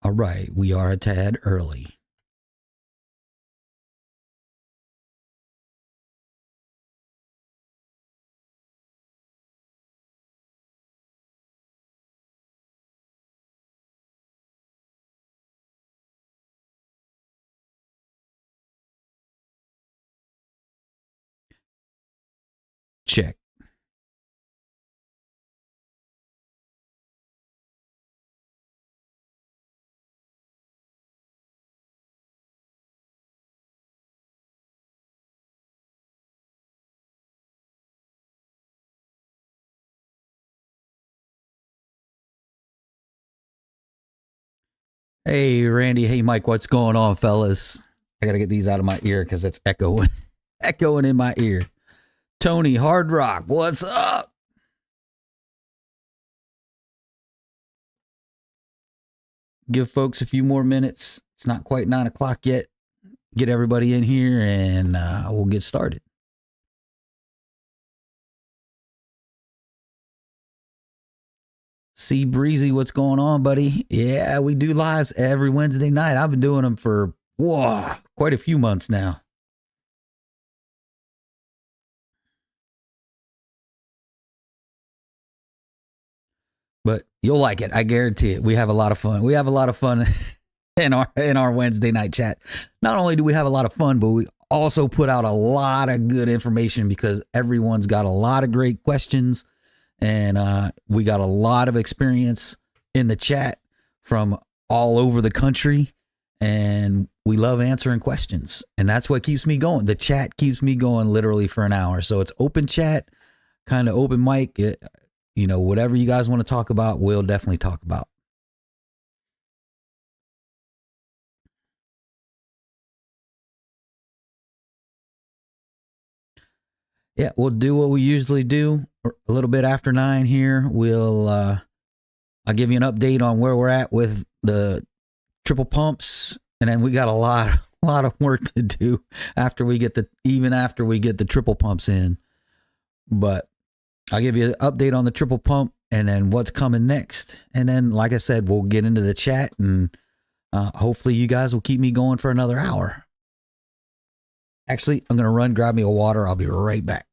All right, we are a tad early. Check. Hey, Randy. Hey, Mike. What's going on, fellas? I got to get these out of my ear because it's echoing, echoing in my ear. Tony, Hard Rock, what's up? Give folks a few more minutes. It's not quite 9 o'clock yet. Get everybody in here and we'll get started. See, Breezy, what's going on, buddy? Yeah, we do lives every Wednesday night. I've been doing them for quite a few months now. But you'll like it. I guarantee it. We have a lot of fun. We have a lot of fun in our Wednesday night chat. Not only do we have a lot of fun, but we also put out a lot of good information because everyone's got a lot of great questions, and we got a lot of experience in the chat from all over the country, and we love answering questions, and that's what keeps me going. The chat keeps me going literally for an hour. So it's open chat, kind of open mic. You know, whatever you guys want to talk about, we'll definitely talk about. Yeah, we'll do what we usually do. A little bit after 9 here, I'll give you an update on where we're at with the triple pumps, and then we got a lot of work to do after we get the triple pumps in. But I'll give you an update on the triple pump and then what's coming next. And then, like I said, we'll get into the chat, and hopefully you guys will keep me going for another hour. Actually, I'm going to run, grab me a water. I'll be right back.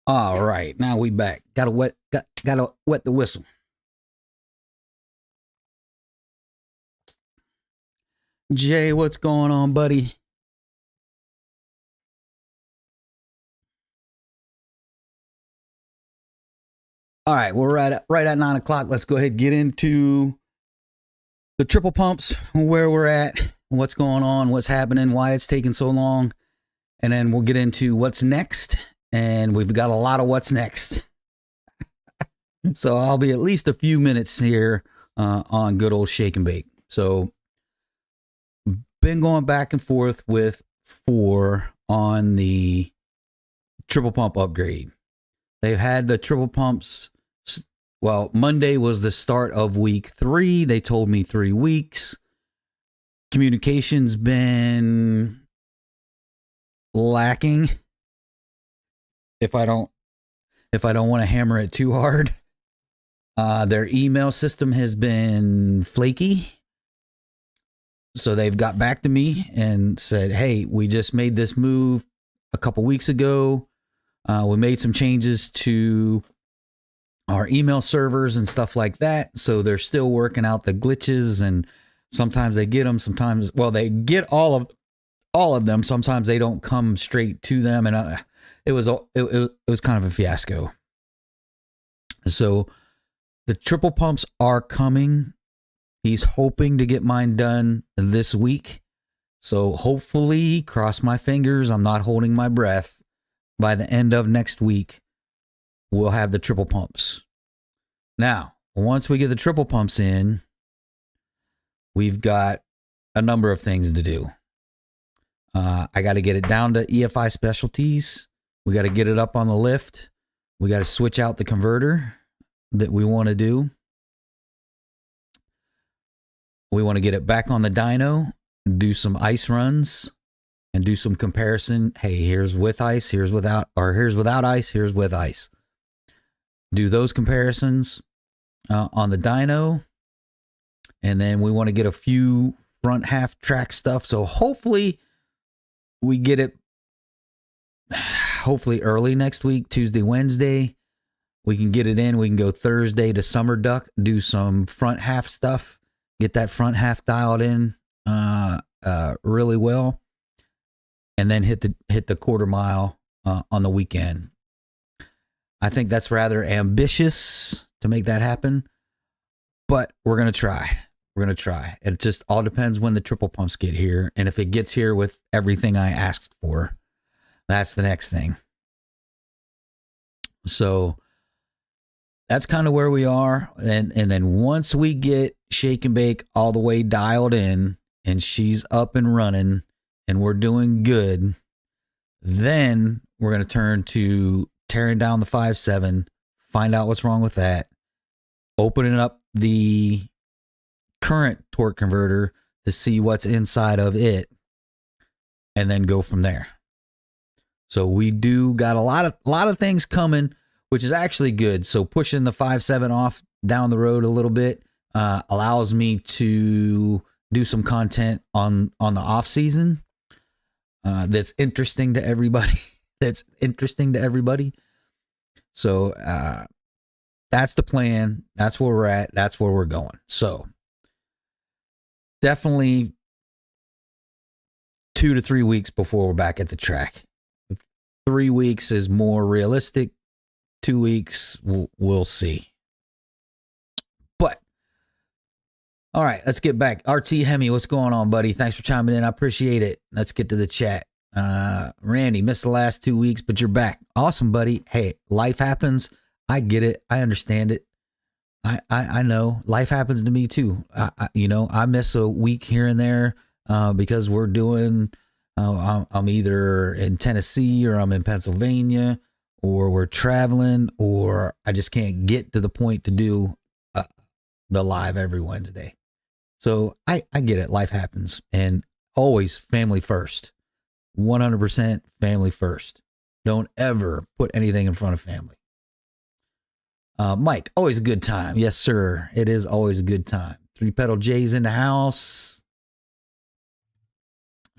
All right, now we back. Gotta wet the whistle. Jay, what's going on, buddy? All right, we're right at 9 o'clock. Let's go ahead and get into the triple pumps, where we're at, what's going on, what's happening, why it's taking so long, and then we'll get into what's next. And we've got a lot of what's next. So I'll be at least a few minutes here on good old shake and bake. So been going back and forth with 4 on the triple pump upgrade. They've had the triple pumps. Well, Monday was the start of week 3. They told me 3 weeks. Communication's been lacking. If I don't want to hammer it too hard. Their email system has been flaky. So they've got back to me and said, hey, we just made this move a couple weeks ago. We made some changes to our email servers and stuff like that. So they're still working out the glitches, and sometimes they get them. Sometimes, well, they get all of them. Sometimes they don't come straight to them. And it was kind of a fiasco. So the triple pumps are coming. He's hoping to get mine done this week. So hopefully, cross my fingers, I'm not holding my breath, by the end of next week, we'll have the triple pumps. Now, once we get the triple pumps in, we've got a number of things to do. I got to get it down to EFI Specialties. We got to get it up on the lift. We got to switch out the converter that we want to do. We want to get it back on the dyno, do some ice runs, and do some comparison. Hey, here's with ice, here's without, or here's without ice, here's with ice. Do those comparisons on the dyno. And then we want to get a few front half track stuff. So hopefully we get it early next week, Tuesday, Wednesday. We can get it in. We can go Thursday to Summer Duck, do some front half stuff, get that front half dialed in really well, and then hit the quarter mile on the weekend. I think that's rather ambitious to make that happen, but we're going to try. We're going to try. It just all depends when the triple pumps get here. And if it gets here with everything I asked for, that's the next thing. So that's kind of where we are. And then once we get Shake and Bake all the way dialed in and she's up and running and we're doing good, then we're going to turn to tearing down the 5.7, find out what's wrong with that, opening up the current torque converter to see what's inside of it, and then go from there. So we do got a lot of things coming, which is actually good. So pushing the 5.7 off down the road a little bit allows me to do some content on the off season that's interesting to everybody. So that's the plan. That's where we're at. That's where we're going. So definitely 2 to 3 weeks before we're back at the track. 3 weeks is more realistic. 2 weeks, we'll see. But all right, let's get back. RT Hemi, what's going on, buddy? Thanks for chiming in. I appreciate it. Let's get to the chat. Randy, missed the last 2 weeks, but you're back. Awesome, buddy. Hey, life happens. I get it. I understand it. I know life happens to me too. I miss a week here and there because we're doing. I'm either in Tennessee or I'm in Pennsylvania, or we're traveling, or I just can't get to the point to do the live every Wednesday. So I get it. Life happens, and always family first. 100% family first. Don't ever put anything in front of family. Mike, always a good time. Yes, sir. It is always a good time. 3-pedal J's in the house.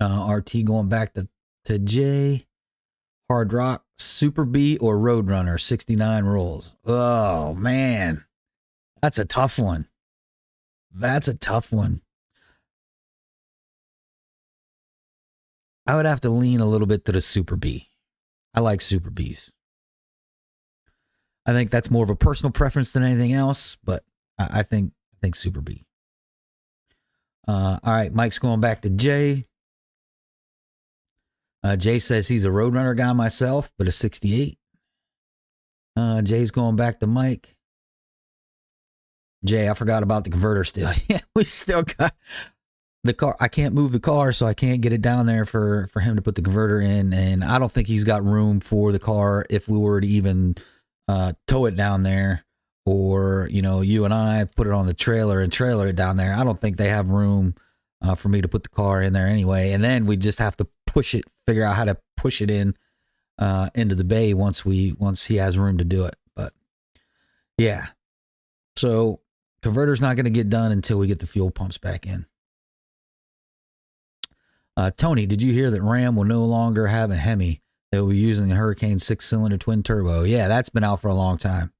RT going back to J. Hard Rock, Super B, or Roadrunner, 69 rolls. Oh, man. That's a tough one. I would have to lean a little bit to the Super B. I like Super Bs. I think that's more of a personal preference than anything else, but I think Super B. All right, Mike's going back to Jay. Jay says he's a Roadrunner guy myself, but a 68. Jay's going back to Mike. Jay, I forgot about the converter still. Yeah, we still got the car. I can't move the car, so I can't get it down there for him to put the converter in. And I don't think he's got room for the car if we were to even tow it down there, or, you and I put it on the trailer and trailer it down there. I don't think they have room for me to put the car in there anyway. And then we just have to figure out how to push it in into the bay once he has room to do it. But yeah, so converter's not going to get done until we get the fuel pumps back in. Tony, did you hear that Ram will no longer have a Hemi? They will be using a Hurricane 6-cylinder twin turbo. Yeah, that's been out for a long time.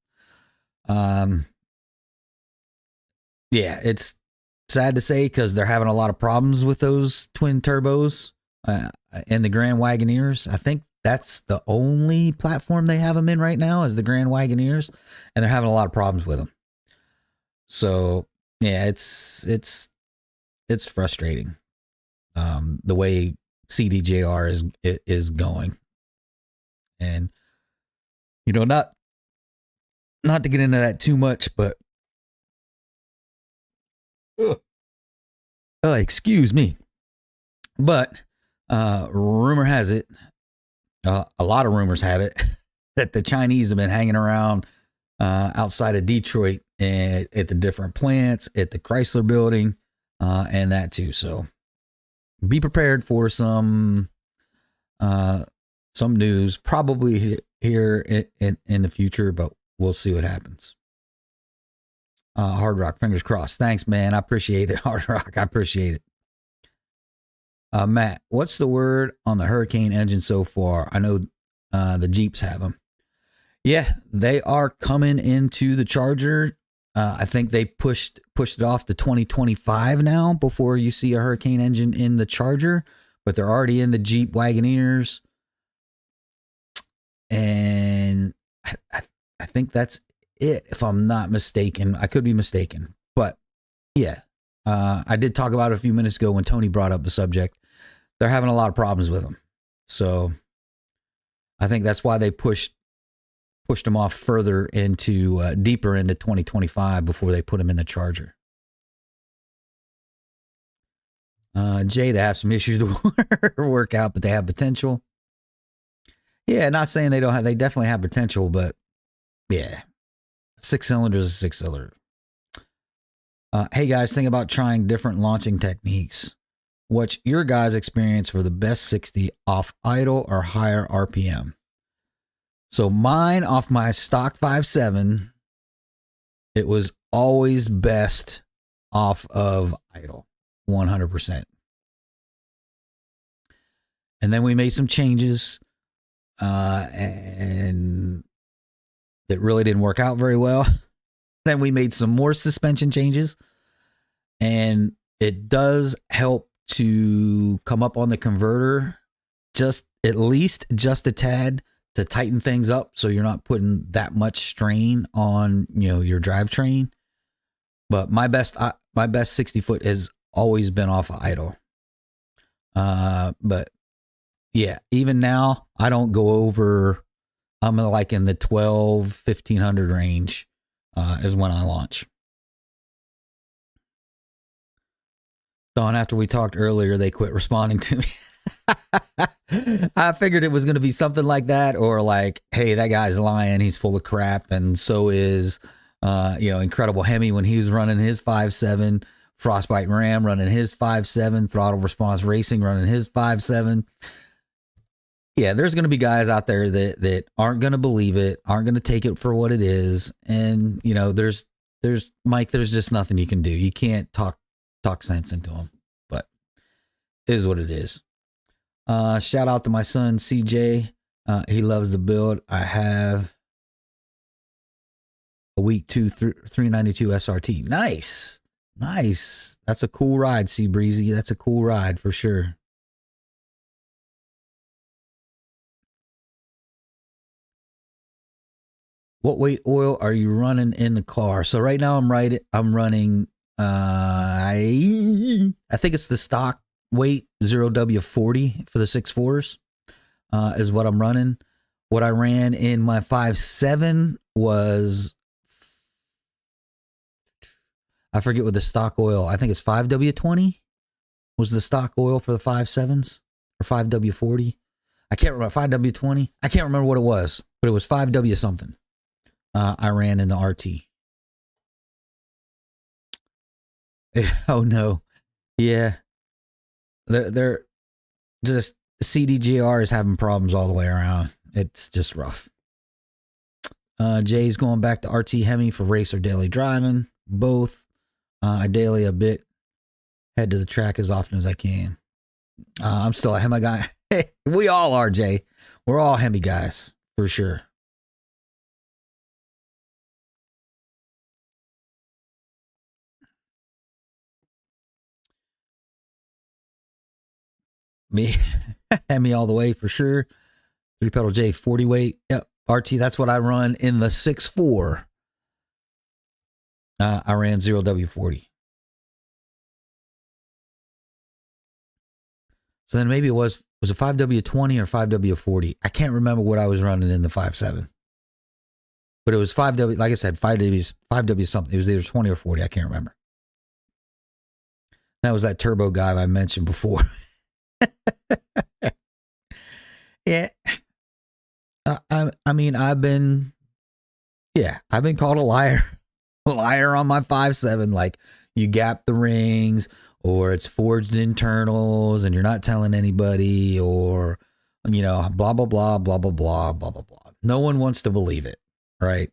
Yeah, it's sad to say because they're having a lot of problems with those twin turbos and the Grand Wagoneers. I think that's the only platform they have them in right now is the Grand Wagoneers, and they're having a lot of problems with them. So yeah, it's frustrating the way CDJR is going. And, not to get into that too much, but excuse me. But rumor has it, a lot of rumors have it, that the Chinese have been hanging around outside of Detroit and at the different plants, at the Chrysler building, and that too. So be prepared for some news, probably here in the future, but we'll see what happens. Hard Rock, fingers crossed. Thanks, man. I appreciate it. Hard Rock, I appreciate it. Matt, what's the word on the Hurricane engine so far? I know the Jeeps have them. Yeah, they are coming into the Charger. I think they pushed it off to 2025 now before you see a Hurricane engine in the Charger, but they're already in the Jeep Wagoneers. And I think that's it, if I'm not mistaken. I could be mistaken, but yeah. I did talk about it a few minutes ago when Tony brought up the subject. They're having a lot of problems with them. So I think that's why they pushed them off further into deeper into 2025 before they put them in the Charger. Jay, they have some issues to work out, but they have potential. Yeah, not saying they don't have, they definitely have potential, but yeah, 6-cylinder is a 6-cylinder. Hey guys, think about trying different launching techniques. What's your guys' experience for the best 60 off idle or higher RPM? So mine off my stock 5.7, it was always best off of idle, 100%. And then we made some changes, and it really didn't work out very well. Then we made some more suspension changes, and it does help to come up on the converter just at least just a tad to tighten things up so you're not putting that much strain on, your drivetrain. But my best 60 foot has always been off of idle. But yeah, even now I don't go over, I'm like in the 1500 range is when I launch. Dawn, after we talked earlier, they quit responding to me. I figured it was going to be something like that, or like, hey, that guy's lying. He's full of crap. And so is, Incredible Hemi when he was running his 5.7, Frostbite Ram running his 5.7, Throttle Response Racing running his 5.7. Yeah, there's going to be guys out there that aren't going to believe it, aren't going to take it for what it is. And, there's Mike, there's just nothing you can do. You can't talk sense into them, but it is what it is. Shout out to my son, CJ. He loves the build. I have a week 2 392 SRT. Nice. That's a cool ride, C Breezy. That's a cool ride for sure. What weight oil are you running in the car? So right now I'm running I think it's the stock weight 0W40 for the 6.4s is what I'm running. What I ran in my 5.7 was, I forget what the stock oil, I think it's 5W20 was the stock oil for the 5.7s, or 5W40. I can't remember, 5W20. I can't remember what it was, but it was 5W something. I ran in the RT. Oh no. Yeah. They're just, CDGR is having problems all the way around. It's just rough. Jay's going back to RT Hemi for race or daily driving. Both. I daily a bit. Head to the track as often as I can. I'm still a Hemi guy. We all are, Jay. We're all Hemi guys for sure. Me, Hemi all the way for sure. 3-pedal J, 40 weight. Yep, RT. That's what I run in the 6.4. I ran 0W40. So then maybe it was it 5W20 or 5W40? I can't remember what I was running in the 5.7. But it was 5W, like I said, 5W something. It was either 20 or 40. I can't remember. That was that turbo guy I mentioned before. Yeah. I mean, I've been called a liar. Liar on my 5.7. Like, you gap the rings, or it's forged internals and you're not telling anybody, or, you know, blah, blah, blah, blah, blah, blah, blah, blah, blah. No one wants to believe it, right?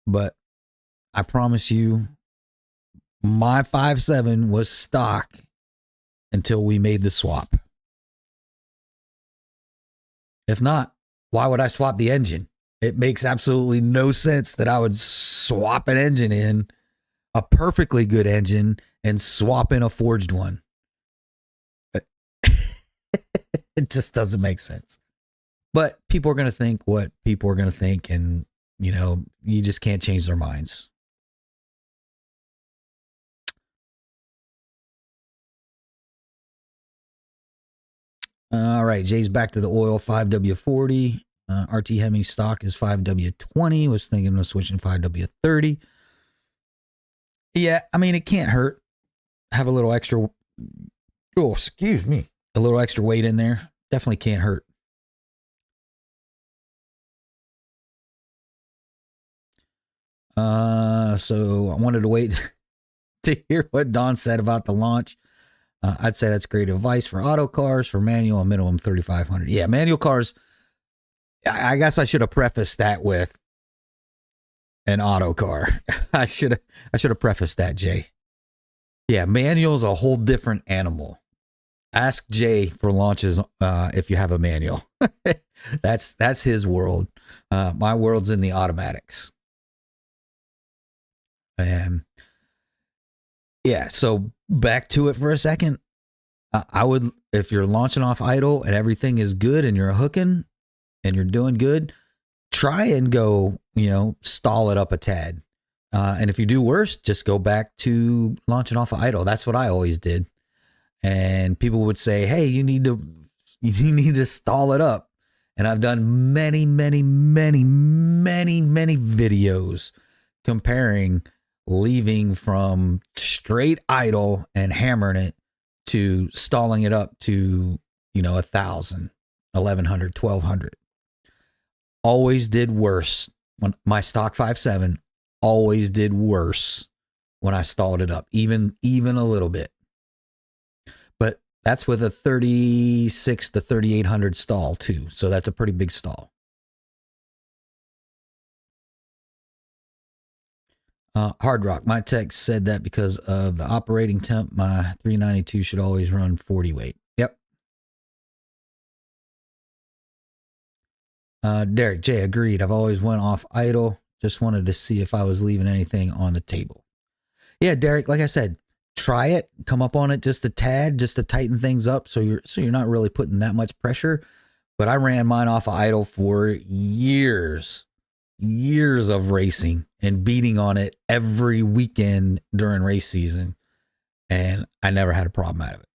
But I promise you, my 5.7 was stock until we made the swap. If not, why would I swap the engine? It makes absolutely no sense that I would swap an engine in, a perfectly good engine, and swap in a forged one. It just doesn't make sense. But people are going to think what people are going to think, and, you know, you just can't change their minds. All right, Jay's back to the oil, 5W40. RT Hemi stock is 5W20. Was thinking of switching 5W30. Yeah, I mean, it can't hurt. Have a little extra. Oh, excuse me. A little extra weight in there. Definitely can't hurt. So I wanted to wait to hear what Don said about the launch. I'd say that's great advice for auto cars. For manual, a minimum 3,500. Yeah, manual cars. I guess I should have prefaced that with an auto car. I should have prefaced that, Jay. Yeah, manual's a whole different animal. Ask Jay for launches if you have a manual. That's his world. My world's in the automatics. And yeah, so back to it for a second. I would, if you're launching off idle and everything is good and you're hooking and you're doing good, try and go, you know, stall it up a tad. And if you do worse, just go back to launching off of idle. That's what I always did. And people would say, hey, you need to stall it up. And I've done many, many, many, many, many videos comparing leaving from straight idle and hammering it to stalling it up to, you know, 1,000, 1,100, 1,200. Always did worse. When my stock 5.7 always did worse when I stalled it up, even a little bit. But that's with a 3,600 to 3,800 stall too. So that's a pretty big stall. Hard Rock, my text said that because of the operating temp, my 392 should always run 40 weight. Yep. Derek J, agreed. I've always went off idle. Just wanted to see if I was leaving anything on the table. Yeah, Derek, like I said, try it, come up on it just a tad, just to tighten things up so you're not really putting that much pressure. But I ran mine off of idle for years of racing and beating on it every weekend during race season, and I never had a problem out of it.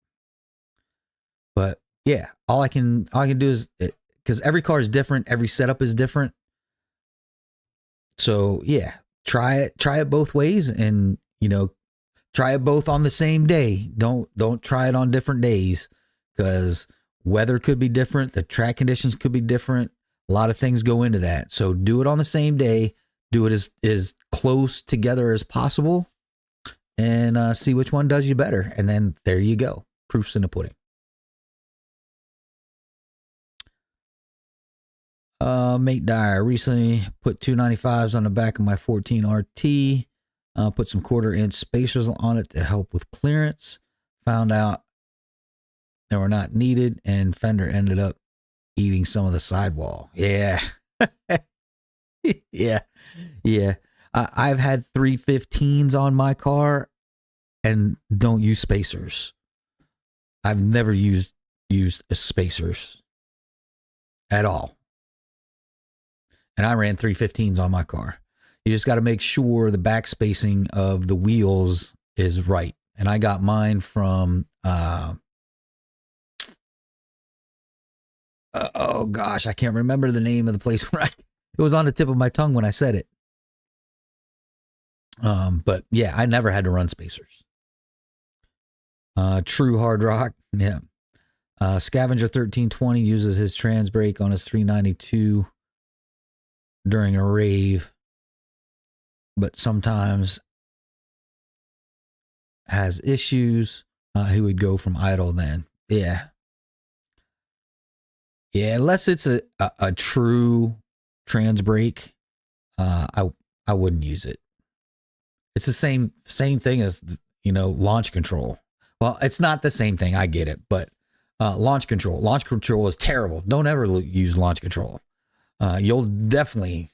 But yeah, all I can do is, because every car is different, every setup is different. So yeah, try it both ways, and, you know, try it both on the same day. Don't try it on different days, because weather could be different, the track conditions could be different. A lot of things go into that. So do it on the same day. Do it as close together as possible, and see which one does you better. And then there you go. Proof's in the pudding. Mate Dyer recently put 295s on the back of my 14 RT. Put some 1/4-inch spacers on it to help with clearance. Found out they were not needed, and fender ended up eating some of the sidewall. Yeah. Yeah. I've had 315s on my car and don't use spacers. I've never used spacers at all. And I ran 315s on my car. You just got to make sure the back spacing of the wheels is right. And I got mine from, oh gosh, I can't remember the name of the place where it It was on the tip of my tongue when I said it. But yeah, I never had to run spacers. True hard rock. Yeah. Scavenger 1320 uses his trans brake on his 392 during a rave, but sometimes has issues. He would go from idle then. Yeah. Yeah, unless it's a true trans brake, I wouldn't use it. It's the same thing as, launch control. Well, it's not the same thing. I get it, but launch control is terrible. Don't ever use launch control. You'll definitely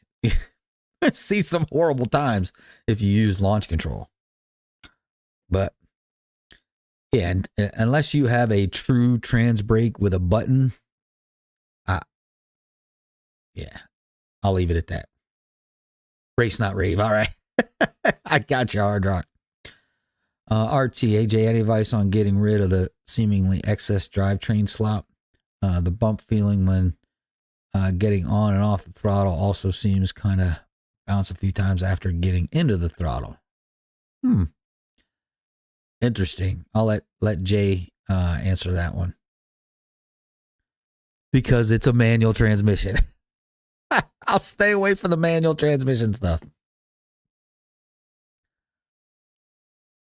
see some horrible times if you use launch control. But yeah, and unless you have a true trans brake with a button, yeah, I'll leave it at that. Race, not rave. All right. I got you, hard rock. RT, AJ, any advice on getting rid of the seemingly excess drivetrain slop? The bump feeling when getting on and off the throttle also seems kind of bounce a few times after getting into the throttle. Interesting. I'll let Jay answer that one. Because it's a manual transmission. I'll stay away from the manual transmission stuff.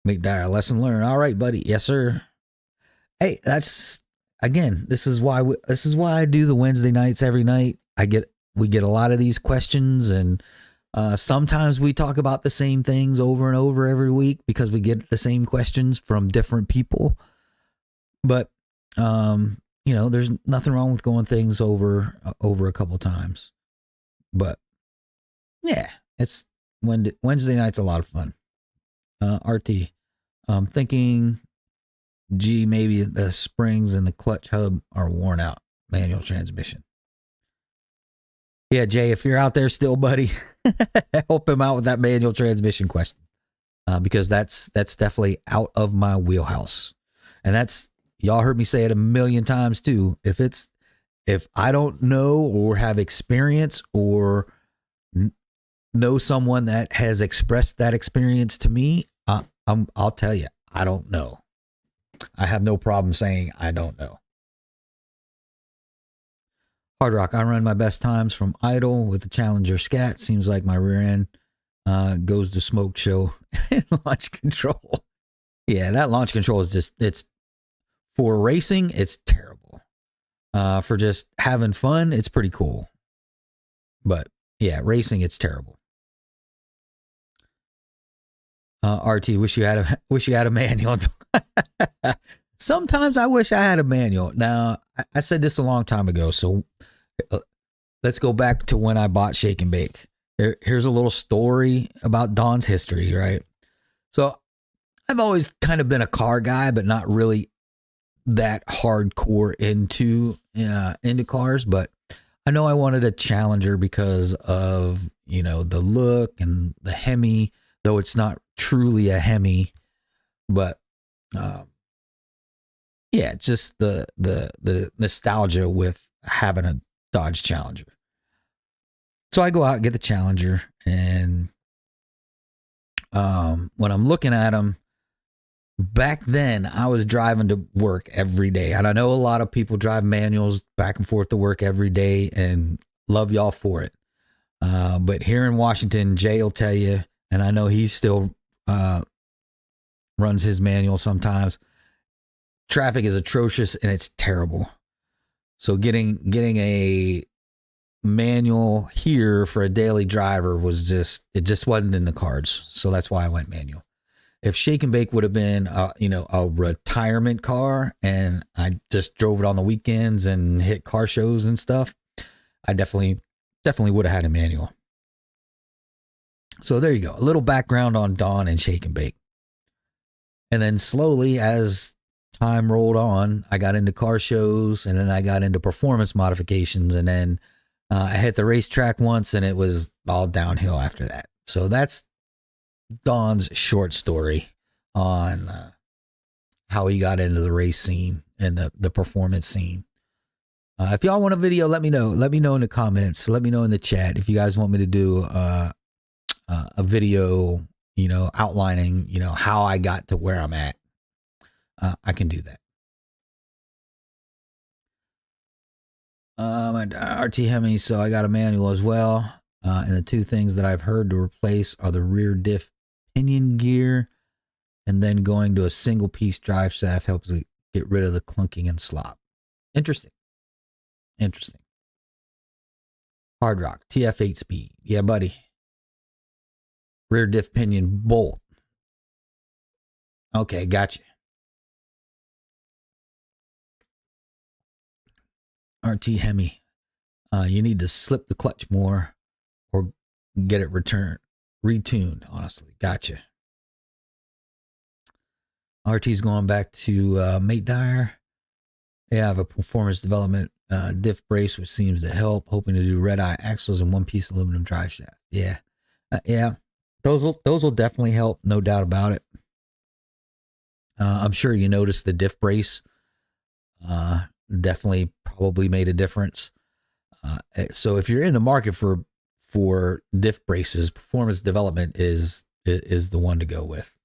McDyer, lesson learned. All right, buddy. Yes, sir. Hey, that's again. This is why I do the Wednesday nights every night. We get a lot of these questions, and sometimes we talk about the same things over and over every week because we get the same questions from different people. But there's nothing wrong with going things over a couple times. But yeah, it's Wednesday night's a lot of fun. RT, I'm thinking, maybe the springs and the clutch hub are worn out. Manual transmission. Yeah, Jay, if you're out there still, buddy, help him out with that manual transmission question, because that's definitely out of my wheelhouse, and that's, y'all heard me say it a million times too. If I don't know or have experience or know someone that has expressed that experience to me, I'll tell you, I don't know. I have no problem saying I don't know. Hard rock, I run my best times from idle with the Challenger Scat. Seems like my rear end goes to smoke show and launch control. Yeah, that launch control is it's for racing, it's terrible. For just having fun, it's pretty cool. But yeah, racing, it's terrible. RT, wish you had a manual. Sometimes I wish I had a manual. Now, I said this a long time ago, so let's go back to when I bought Shake and Bake. Here's a little story about Don's history, right? So I've always kind of been a car guy, but not really that hardcore into cars. But I know I wanted a Challenger because of, the look and the Hemi, though it's not truly a Hemi, but yeah, it's just the nostalgia with having a Dodge Challenger. So I go out and get the Challenger, and when I'm looking at them, back then I was driving to work every day, and I know a lot of people drive manuals back and forth to work every day, and love y'all for it. But here in Washington, Jay will tell you, and I know he still runs his manual sometimes. Traffic is atrocious and it's terrible. So getting a manual here for a daily driver it just wasn't in the cards. So that's why I went manual. If Shake and Bake would have been a retirement car and I just drove it on the weekends and hit car shows and stuff, I definitely would have had a manual. So there you go. A little background on Don and Shake and Bake. And then slowly, as time rolled on, I got into car shows, and then I got into performance modifications, and then I hit the racetrack once, and it was all downhill after that. So that's Don's short story on how he got into the race scene and the performance scene. If y'all want a video, let me know. Let me know in the comments. Let me know in the chat if you guys want me to do a video, outlining, how I got to where I'm at. I can do that. My RT Hemi, so I got a manual as well. And the two things that I've heard to replace are the rear diff pinion gear, and then going to a single piece drive shaft helps get rid of the clunking and slop. Interesting. Hard Rock, TF8 speed. Yeah, buddy. Rear diff pinion bolt. Okay, gotcha. RT Hemi. You need to slip the clutch more or get it retuned, honestly. Gotcha. RT's going back to Mate Dyer. They have a performance development diff brace, which seems to help. Hoping to do red eye axles and one piece aluminum drive shaft. Yeah, yeah. Those will definitely help, no doubt about it. I'm sure you noticed the diff brace. Definitely, probably made a difference. So if you're in the market for diff braces, performance development is the one to go with.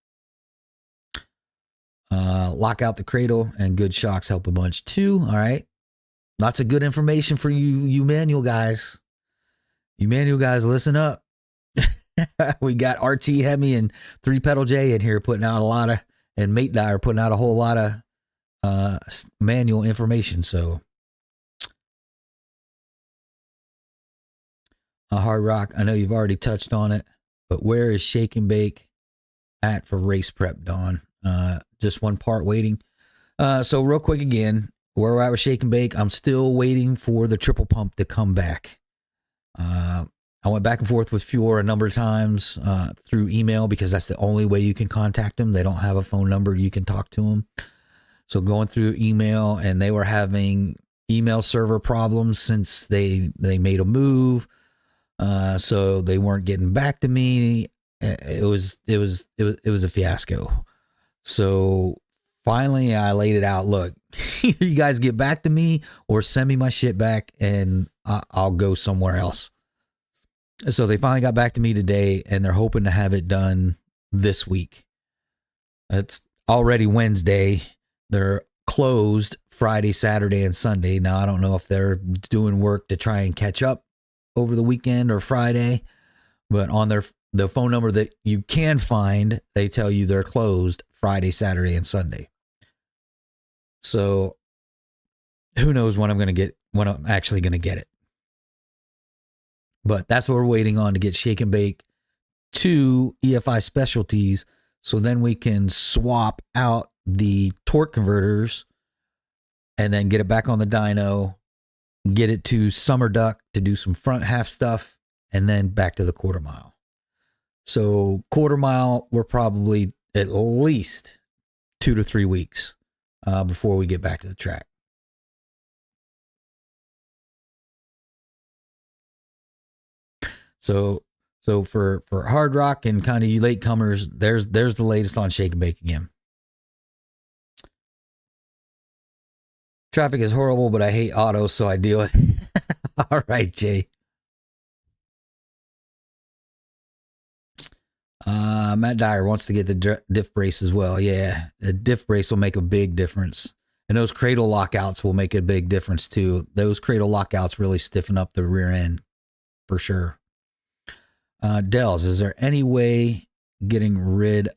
Lock out the cradle and good shocks help a bunch too. All right. Lots of good information for you manual guys. You manual guys, listen up. We got RT Hemi and 3 Pedal J in here putting out a lot of, and Mate Dyer putting out a whole lot of manual information. So Hard Rock, I know you've already touched on it, but where is Shake and Bake at for race prep, Dawn? Just one part waiting. So real quick again, where we're at with Shake and Bake, I'm still waiting for the triple pump to come back. I went back and forth with Fior a number of times through email because that's the only way you can contact them. They don't have a phone number you can talk to them. So going through email, and they were having email server problems since they made a move. So they weren't getting back to me. It was a fiasco. So finally I laid it out. Look, either you guys get back to me or send me my shit back and I'll go somewhere else. So they finally got back to me today, and they're hoping to have it done this week. It's already Wednesday. They're closed Friday, Saturday, and Sunday. Now, I don't know if they're doing work to try and catch up over the weekend or Friday, but on the phone number that you can find, they tell you they're closed Friday, Saturday, and Sunday. So who knows when I'm actually going to get it. But that's what we're waiting on, to get Shake and Bake to EFI Specialties, so then we can swap out the torque converters and then get it back on the dyno, get it to Summer Duck to do some front half stuff, and then back to the quarter mile. So quarter mile, we're probably at least 2 to 3 weeks before we get back to the track. So for Hard Rock and kind of you latecomers, there's the latest on Shake and Bake again. Traffic is horrible, but I hate auto, so I deal with it. All right, Jay. Matt Dyer wants to get the diff brace as well. Yeah, the diff brace will make a big difference. And those cradle lockouts will make a big difference too. Those cradle lockouts really stiffen up the rear end for sure. Dells, is there any way getting rid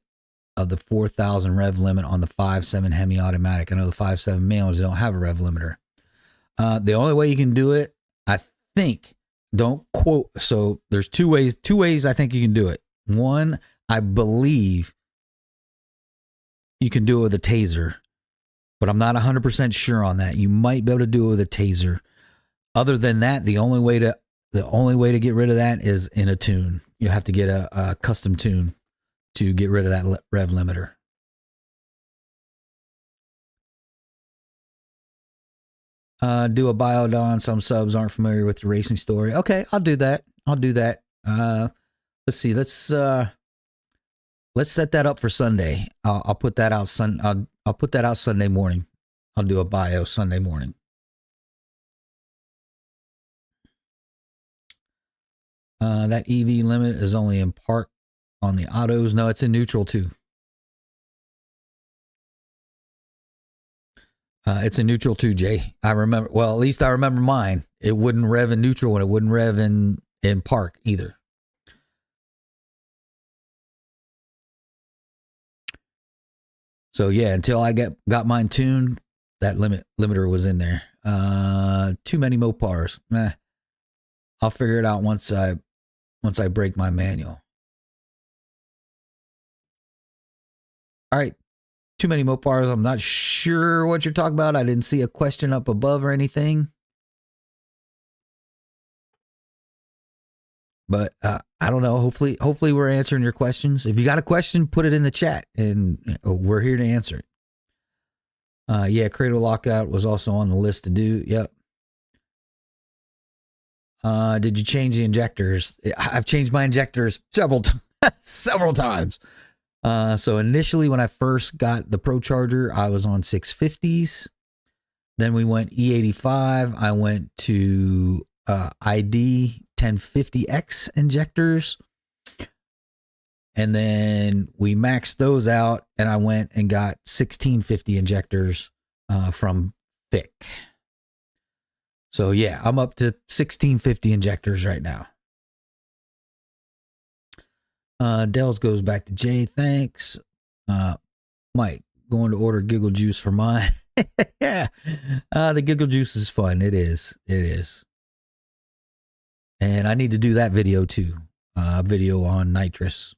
of the 4,000 rev limit on the 5.7 Hemi automatic? I know the 5.7 manuals don't have a rev limiter. The only way you can do it, I think, don't quote. So there's two ways I think you can do it. One, I believe you can do it with a taser, but I'm not 100% sure on that. You might be able to do it with a taser. Other than that, the only way to get rid of that is in a tune. You have to get a custom tune to get rid of that rev limiter. Do a biodon. Some subs aren't familiar with the racing story. Okay, I'll do that. Let's see. Let's set that up for Sunday. I'll put that out I'll put that out Sunday morning. I'll do a bio Sunday morning. That EV limit is only in park on the autos. No, it's in neutral too. It's in neutral too, Jay. I remember. Well, at least I remember mine. It wouldn't rev in neutral, and it wouldn't rev in park either. So yeah, until I got mine tuned, that limiter was in there. Too many Mopars. I'll figure it out once I break my manual. All right. Too many Mopars. I'm not sure what you're talking about. I didn't see a question up above or anything. But I don't know. Hopefully we're answering your questions. If you got a question, put it in the chat, and we're here to answer it. Yeah, cradle lockout was also on the list to do. Yep. Did you change the injectors? I've changed my injectors several times. So initially, when I first got the Pro Charger, I was on 650s. Then we went E85. I went to ID 1050X injectors. And then we maxed those out, and I went and got 1650 injectors from Thick. So yeah, I'm up to 1650 injectors right now. Dells goes back to Jay. Thanks. Mike, going to order Giggle Juice for mine. Yeah. The Giggle Juice is fun. It is. It is. And I need to do that video too. Video on nitrous.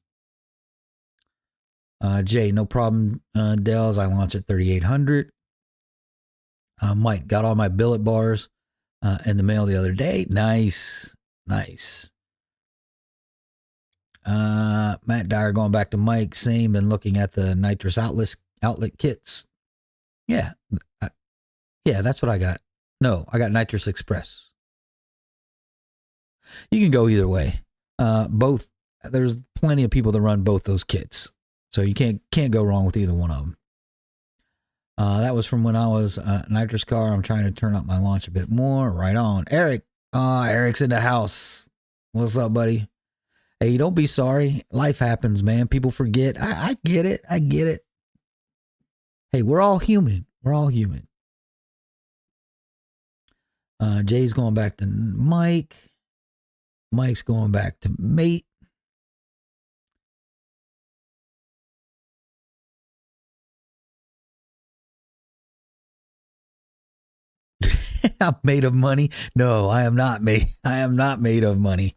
Jay, no problem. Dells, I launch at 3800. Mike, got all my billet bars in the mail the other day. Nice. Nice. Matt Dyer going back to Mike, same, and looking at the nitrous outlet kits. Yeah. Yeah, that's what I got. No, I got Nitrous Express. You can go either way. Both. There's plenty of people that run both those kits, so you can't go wrong with either one of them. That was from when I was nitrous car. I'm trying to turn up my launch a bit more. Right on, Eric. Eric's in the house. What's up, buddy? Hey, don't be sorry. Life happens, man. People forget. I get it. I get it. Hey, we're all human. We're all human. Jay's going back to Mike. Mike's going back to mate. I'm made of money. No, I am not made. I am not made of money.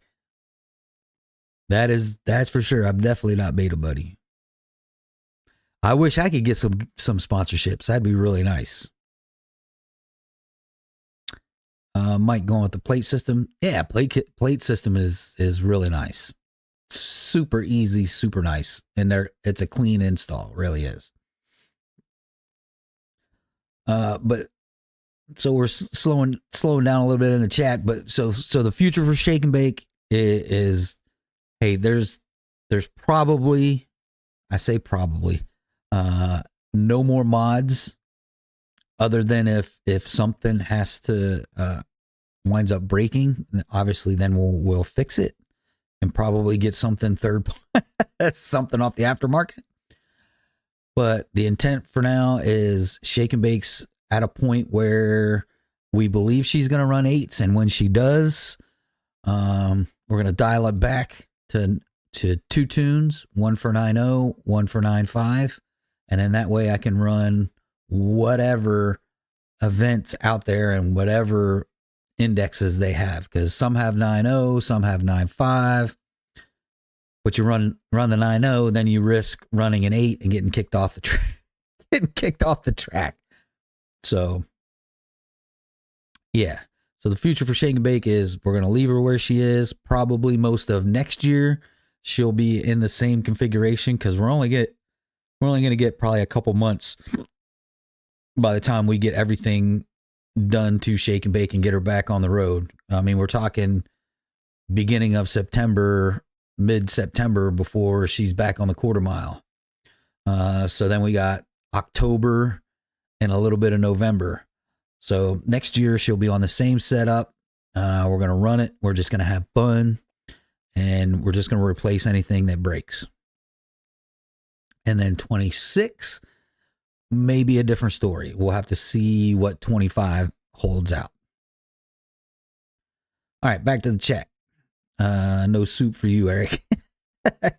That's for sure. I'm definitely not made of money. I wish I could get some sponsorships. That'd be really nice. Mike going with the plate system. Yeah, plate system is really nice. Super easy, super nice. And it's a clean install, it really is. But so we're slowing down a little bit in the chat, but so the future for Shake and Bake is hey, there's probably, I say probably, no more mods other than if something has to winds up breaking, obviously then we'll fix it and probably get something something off the aftermarket. But the intent for now is Shake and Bake's at a point where we believe she's going to run 8s, and when she does, we're going to dial it back to 2 tunes, one for 9.0, one for 9.5, and then that way I can run whatever events out there and whatever indexes they have, because some have 9.0, some have 9.5. But you run the 9.0, then you risk running an 8 and getting kicked off the track. So yeah. So the future for Shake and Bake is we're going to leave her where she is. Probably most of next year she'll be in the same configuration, because we're only going to get probably a couple months by the time we get everything done to Shake and Bake and get her back on the road. I mean, we're talking beginning of September, mid-September before she's back on the quarter mile. So then we got October and a little bit of November. So next year she'll be on the same setup. We're going to run it. We're just going to have fun. and we're just going to replace anything that breaks. And then 26, maybe a different story. We'll have to see what 25 holds out. All right, back to the chat. No soup for you, Eric.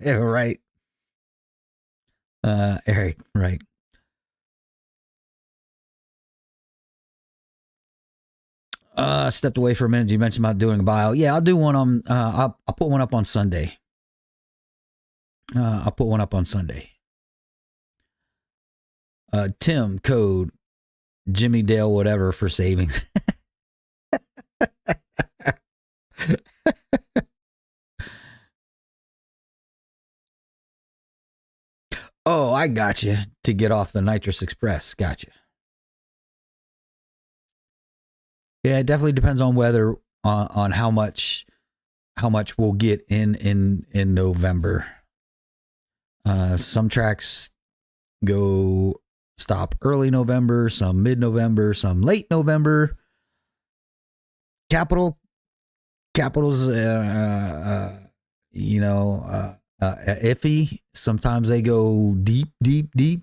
Right. Eric, right. Stepped away for a minute. You mentioned about doing a bio. Yeah, I'll do one on, I'll put one up on Sunday. I'll put one up on Sunday. Tim, code Jimmy Dale, whatever for savings. Oh, I got you to get off the Nitrous Express. Gotcha. Yeah, it definitely depends on weather, on how much we'll get in November. Some tracks go stop early November, some mid-November, some late November. Capital's iffy. Sometimes they go deep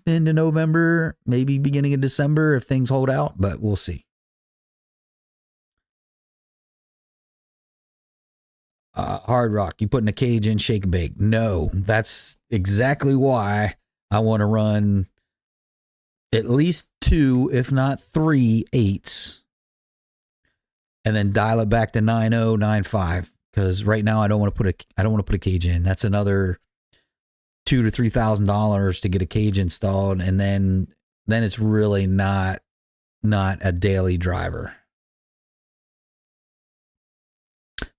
into November, maybe beginning of December if things hold out, but we'll see. Hard Rock, you putting a cage in, shake and bake? No, that's exactly why I want to run at least 2, if not 3 8s, and then dial it back to 9.0, 9.5. Because right now I don't want to put a cage in. That's another $2,000 to $3,000 to get a cage installed, and then it's really not a daily driver.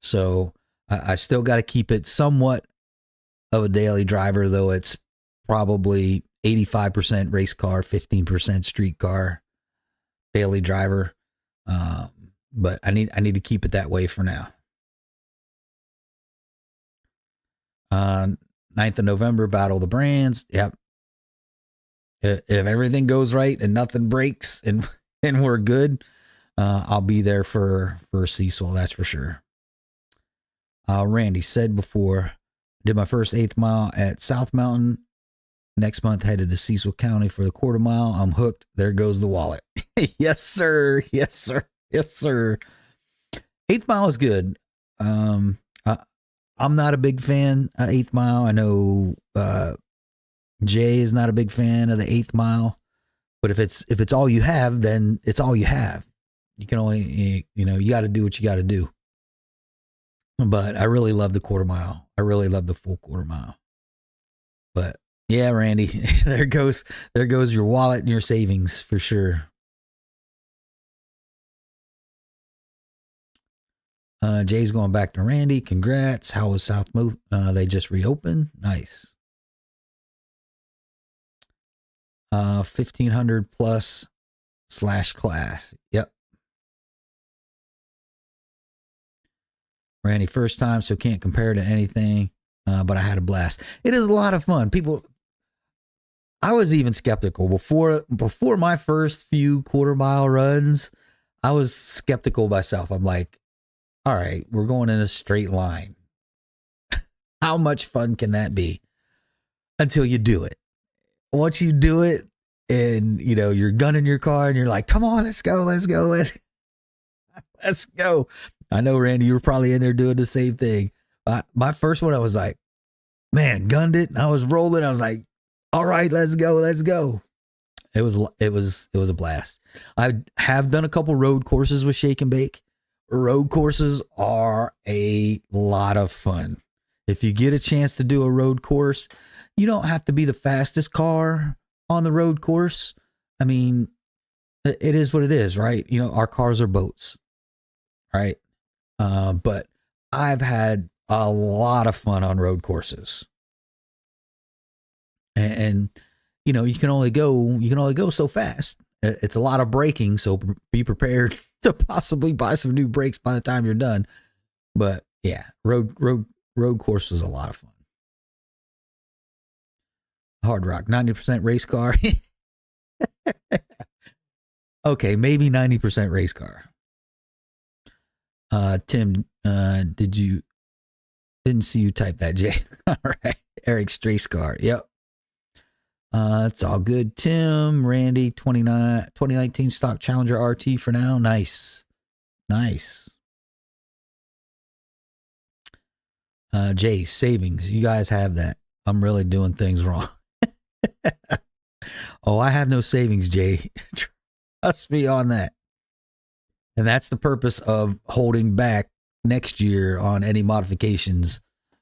So I still got to keep it somewhat of a daily driver, though it's probably 85% race car, 15% street car, daily driver. But I need to keep it that way for now. 9th of November, Battle of the Brands. Yep. If everything goes right and nothing breaks and we're good, I'll be there for Cecil. That's for sure. Randy said before, did my first 8th mile at South Mountain. Next month, headed to Cecil County for the quarter mile. I'm hooked. There goes the wallet. Yes, sir. Yes, sir. Yes, sir. 8th mile is good. I'm not a big fan of 8th mile. I know Jay is not a big fan of the 8th mile. But if it's all you have, then it's all you have. You can only, you got to do what you got to do. But I really love the quarter mile. I really love the full quarter mile. But yeah, Randy, there goes your wallet and your savings for sure. Jay's going back to Randy. Congrats. How was South Move? They just reopened. Nice. 1,500 plus / class. Yep. Randy, first time, so can't compare to anything, but I had a blast. It is a lot of fun. I was even skeptical before my first few quarter mile runs. I was skeptical myself. I'm like, all right, we're going in a straight line. How much fun can that be? Until you do it. Once you do it and, you're gunning your car and you're like, come on, let's go. Let's go. I know, Randy, you were probably in there doing the same thing. My first one, I was like, man, gunned it. And I was rolling. I was like, all right, let's go. It was a blast. I have done a couple road courses with Shake and Bake. Road courses are a lot of fun. If you get a chance to do a road course, you don't have to be the fastest car on the road course. I mean, it is what it is, right? Our cars are boats, right? But I've had a lot of fun on road courses. And you can only go so fast. It's a lot of braking, so be prepared to possibly buy some new brakes by the time you're done. But yeah, road course was a lot of fun. Hard Rock, 90% race car. Okay, maybe 90% race car. Tim, did you Didn't see you type that, Jay. All right. Eric Strayscar. Yep. It's all good. Tim, Randy, 2019 stock Challenger RT for now. Nice. Nice. Jay, savings. You guys have that. I'm really doing things wrong. Oh, I have no savings, Jay. Trust me on that. And that's the purpose of holding back next year on any modifications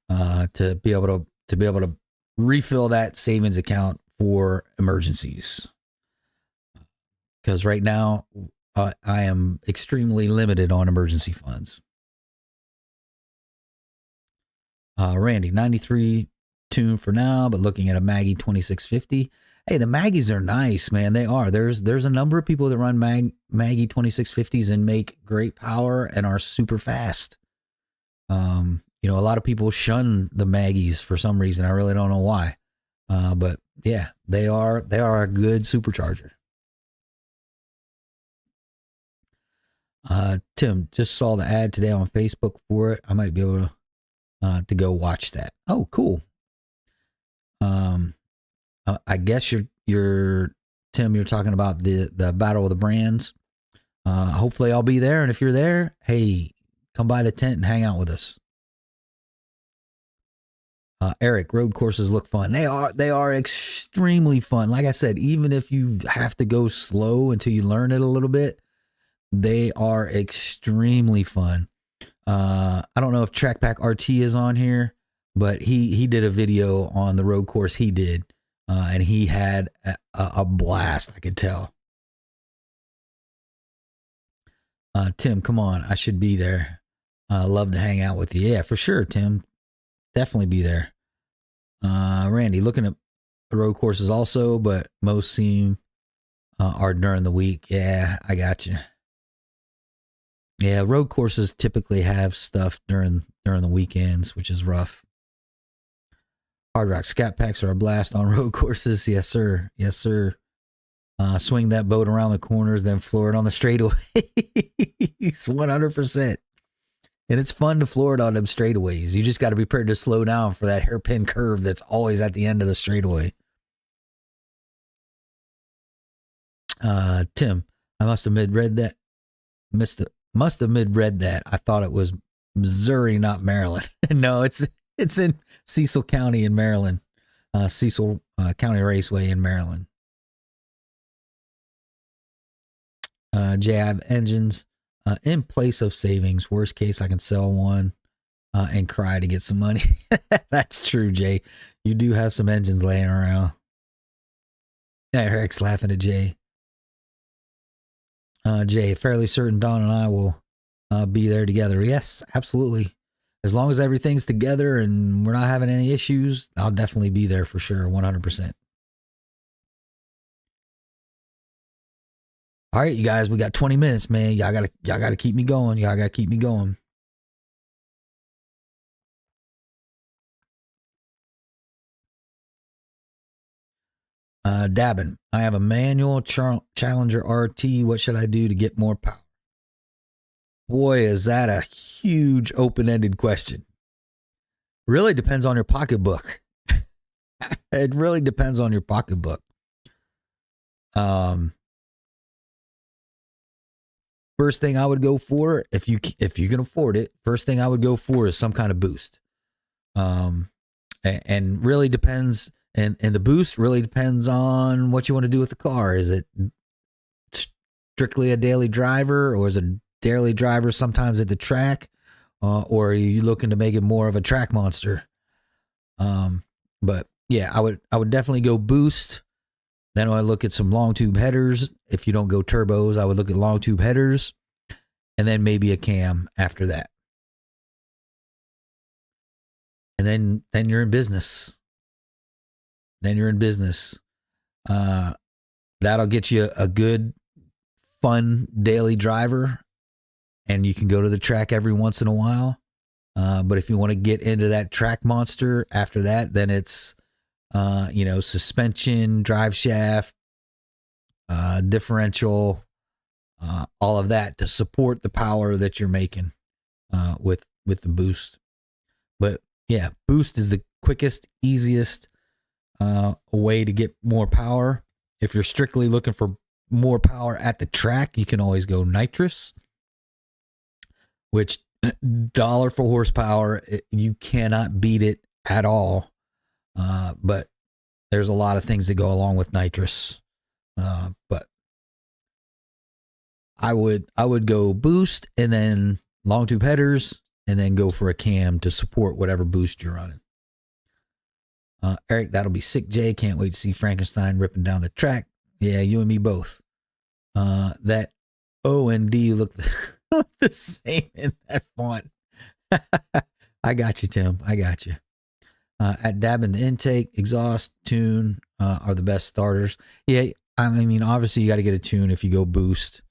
to be able to refill that savings account for emergencies. Because right now I am extremely limited on emergency funds. Randy, 93 tune for now, but looking at a Maggie 2650. Hey, the Maggies are nice, man. They are. There's a number of people that run Maggie 2650s and make great power and are super fast. You know, a lot of people shun the Maggies for some reason. I really don't know why. But yeah, they are a good supercharger. Tim, just saw the ad today on Facebook for it. I might be able to go watch that. Oh, cool. I guess you're Tim, you're talking about the Battle of the Brands. Hopefully I'll be there. And if you're there, hey, come by the tent and hang out with us. Eric, road courses look fun. They are extremely fun. Like I said, even if you have to go slow until you learn it a little bit, they are extremely fun. I don't know if TrackPack RT is on here, but he did a video on the road course he did, and he had a blast, I could tell. Tim, come on, I should be there. Love to hang out with you. Yeah, for sure, Tim. Definitely be there. Randy, looking at the road courses also, but most seem are during the week. Yeah, I got you. Yeah, road courses typically have stuff during the weekends, which is rough. Hard Rock Scat Packs are a blast on road courses. Yes, sir. Yes, sir. Swing that boat around the corners, then floor it on the straightaways. 100%. And it's fun to floor it on them straightaways. You just got to be prepared to slow down for that hairpin curve that's always at the end of the straightaway. Tim, I must have misread that. Must have misread that. I thought it was Missouri, not Maryland. No, it's in Cecil County in Maryland. Cecil County Raceway in Maryland. Jay, I have engines in place of savings. Worst case, I can sell one and cry to get some money. That's true, Jay. You do have some engines laying around. Yeah, Eric's laughing at Jay. Jay, fairly certain Don and I will be there together. Yes, absolutely. As long as everything's together and we're not having any issues, I'll definitely be there for sure, 100%. All right, you guys, we got 20 minutes, man. Y'all gotta keep me going. Y'all gotta keep me going. Dabbin, I have a manual Challenger RT. What should I do to get more power? Boy, is that a huge open-ended question. Really depends on your pocketbook. It really depends on your pocketbook. First thing I would go for, if you can afford it, first thing I would go for is some kind of boost. And really depends, and the boost really depends on what you want to do with the car. Is it strictly a daily driver, or is it a daily driver sometimes at the track, or are you looking to make it more of a track monster? But yeah, I would definitely go boost. Then I look at some long tube headers. If you don't go turbos, I would look at long tube headers, and then maybe a cam after that. And then you're in business. Then you're in business. That'll get you a good, fun daily driver, and you can go to the track every once in a while. But if you want to get into that track monster after that, then it's suspension, drive shaft, differential, all of that to support the power that you're making with the boost. But Yeah, boost is the quickest, easiest way to get more power. If you're strictly looking for more power at the track, you can always go nitrous, which dollar for horsepower, you cannot beat it at all. But there's a lot of things that go along with nitrous. But I would go boost and then long tube headers and then go for a cam to support whatever boost you're running. Eric, that'll be sick, Jay. Can't wait to see Frankenstein ripping down the track. Yeah, you and me both. That O and D look the same in that font. I got you, Tim. I got you. At dabbing the intake, exhaust, tune are the best starters. Yeah, I mean, obviously you got to get a tune if you go boost.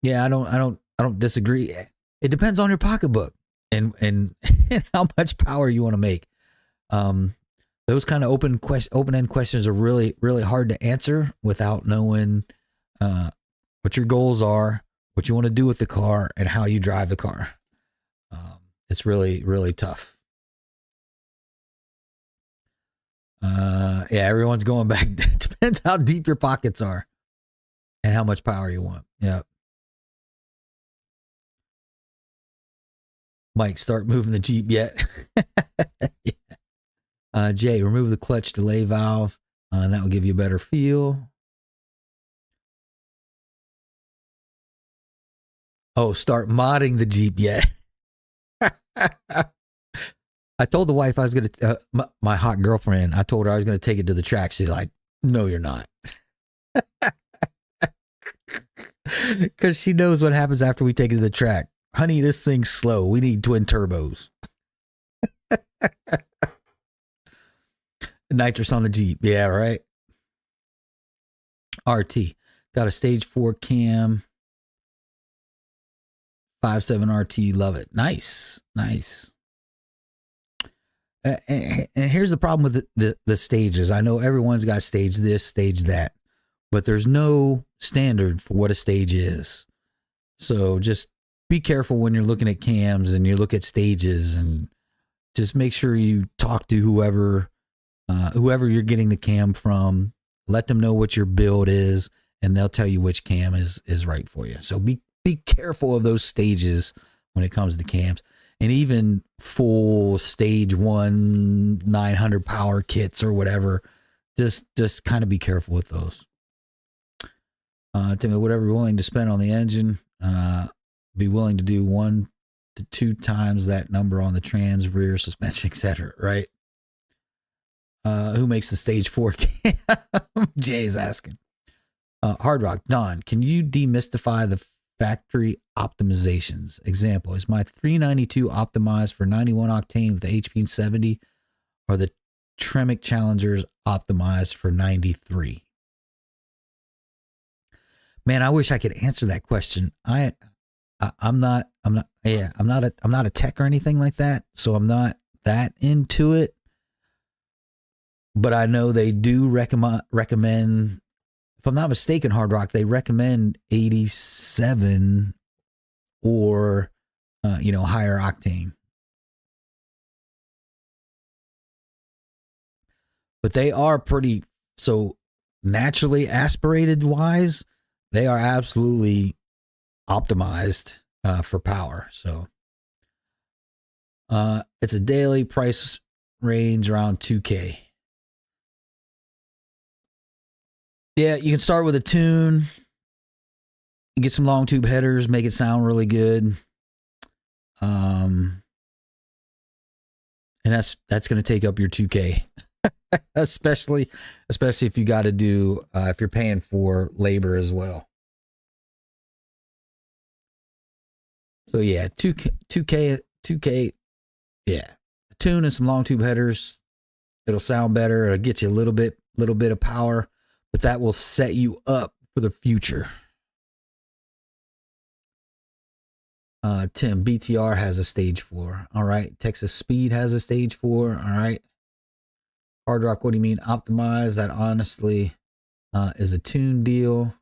Yeah, I don't disagree. It depends on your pocketbook and how much power you want to make. Those kind of open-end questions are really, really hard to answer without knowing what your goals are, what you want to do with the car, and how you drive the car. It's really, really tough. Yeah, everyone's going back. It depends how deep your pockets are and how much power you want. Yeah. Mike, start moving the Jeep yet? Yeah. Jay, remove the clutch delay valve. And that will give you a better feel. Oh, start modding the Jeep yet? I told the wife I was going to, my hot girlfriend, I told her I was going to take it to the track. She's like, no, you're not. Because she knows what happens after we take it to the track. Honey, this thing's slow. We need twin turbos. Nitrous on the Jeep. Yeah, right. RT. Got a stage 4 cam. 5.7 RT. Love it. Nice. Nice. And here's the problem with the stages. I know everyone's got stage this, stage that, but there's no standard for what a stage is. So just be careful when you're looking at cams and you look at stages, and just make sure you talk to whoever you're getting the cam from. Let them know what your build is, and they'll tell you which cam is right for you. So be careful of those stages when it comes to cams. And even full stage 1 900 power kits or whatever, just kind of be careful with those. Timmy, whatever you're willing to spend on the engine, be willing to do 1 to 2 times that number on the trans, rear, suspension, etc. Right? Who makes the stage 4 cam? Jay's asking. Hard Rock, Don, can you demystify the factory optimizations? Example, is my 392 optimized for 91 octane with the HP 70, or the Tremec Challengers optimized for 93? Man, I wish I could answer that question. I'm not a tech or anything like that, so I'm not that into it. But I know they do recommend, if I'm not mistaken, Hard Rock, they recommend 87 or, higher octane. But they are pretty, so naturally aspirated wise, they are absolutely optimized for power. So it's a daily price range around $2,000. Yeah, you can start with a tune, get some long tube headers, make it sound really good. And that's going to take up your $2,000, especially if you got to do, if you're paying for labor as well. So yeah, $2,000. Yeah, a tune and some long tube headers. It'll sound better. It'll get you a little bit of power, but that will set you up for the future. Tim, BTR has a stage 4. All right. Texas Speed has a stage 4. All right. Hard Rock, what do you mean optimize? That honestly is a tune deal.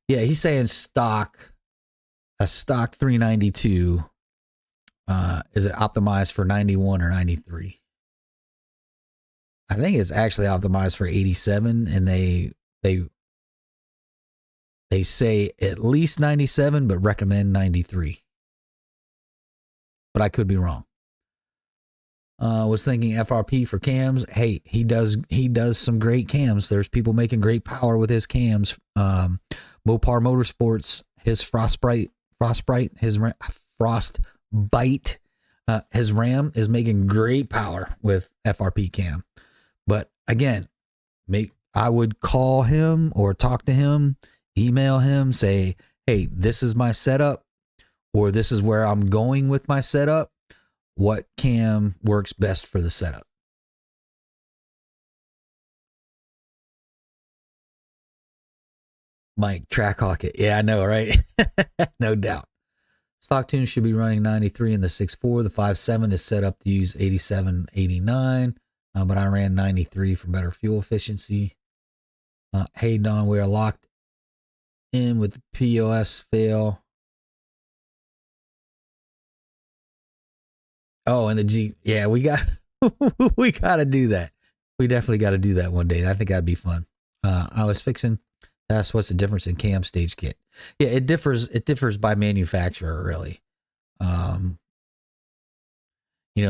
Yeah, he's saying stock a stock 392, is it optimized for 91 or 93? I think it's actually optimized for 87, and they say at least 97, but recommend 93. But I could be wrong. Was thinking FRP for cams. Hey, he does some great cams. There's people making great power with his cams. Mopar Motorsports, his Frostbite, his Frostbite, his Ram is making great power with FRP cam. But again, I would call him or talk to him, email him, say, hey, this is my setup, or this is where I'm going with my setup. What cam works best for the setup? Mike, Trackhawk it. Yeah, I know, right? No doubt. Stock tune should be running 93 in the 6.4. The 5.7 is set up to use 87, 89, but I ran 93 for better fuel efficiency. Hey, Don, we are locked in with the POS fail. Oh, and the G. Yeah, we got to do that. We definitely got to do that one day. I think that'd be fun. I was fixing. That's what's the difference in cam stage kit. Yeah, it differs. It differs by manufacturer, really.